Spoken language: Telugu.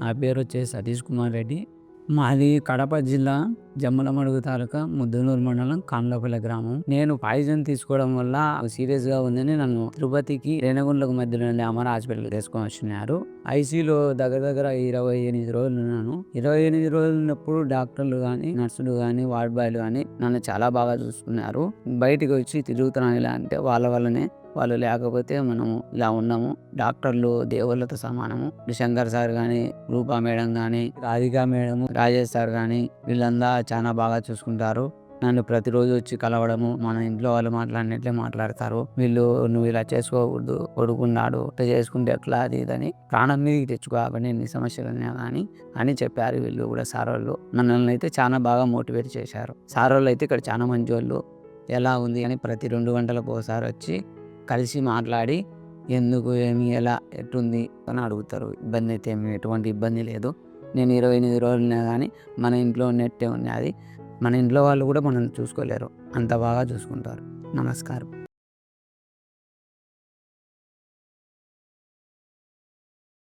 నా పేరు వచ్చేసి సతీష్ కుమార్ రెడ్డి. మాది కడప జిల్లా జమ్మలమడుగు తాలూకా ముద్దనూరు మండలం కామ్లపల్లి గ్రామం. నేను పాయిజన్ తీసుకోవడం వల్ల సీరియస్గా ఉందని నన్ను తిరుపతికి రేణిగుంట్లకు మధ్యలోని అమర్ హాస్పిటల్ తీసుకొని వచ్చినారు. ఐసీలో దగ్గర 28 రోజులు ఉన్నాను. 28 రోజులు ఉన్నప్పుడు డాక్టర్లు కానీ, నర్సులు కానీ, వార్డ్ బాయ్లు కానీ నన్ను చాలా బాగా చూసుకున్నారు. బయటికి వచ్చి తిరుగుతున్నాను ఇలా అంటే వాళ్ళ వల్లనే. వాళ్ళు లేకపోతే మనము ఇలా ఉన్నాము. డాక్టర్లు దేవుళ్ళతో సమానము. శంకర్ సార్ కానీ, రూపా మేడం కానీ, రాధికా మేడం, రాజేష్ సార్ కానీ వీళ్ళంతా చాలా బాగా చూసుకుంటారు. నన్ను ప్రతిరోజు వచ్చి కలవడము, మన ఇంట్లో వాళ్ళు మాట్లాడినట్లే మాట్లాడతారు. వీళ్ళు నువ్వు ఇలా చేసుకోకూడదు, కొడుకున్నాడు, ఇట్లా చేసుకుంటే ఎట్లా అది ఇదని ప్రాణం మీదకి తెచ్చుకో అవన్నీ ఎన్ని సమస్యలున్నా కానీ అని చెప్పారు. వీళ్ళు కూడా సార్ వాళ్ళు నన్ను అయితే చాలా బాగా మోటివేట్ చేశారు. సార్ వాళ్ళు అయితే ఇక్కడ చాలా మంచి వాళ్ళు. ఎలా ఉంది అని ప్రతి 2 గంటలకు ఒకసారి వచ్చి కలిసి మాట్లాడి ఎందుకు ఏమి ఎలా ఎట్టుంది అని అడుగుతారు. ఇబ్బంది అయితే ఏమి ఎటువంటి ఇబ్బంది లేదు. నేను 28 రోజులు ఉన్నా కానీ మన ఇంట్లో ఉన్నట్టే ఉన్నది. మన ఇంట్లో వాళ్ళు కూడా మనల్ని చూసుకోలేరు, అంత బాగా చూసుకుంటారు. నమస్కారం.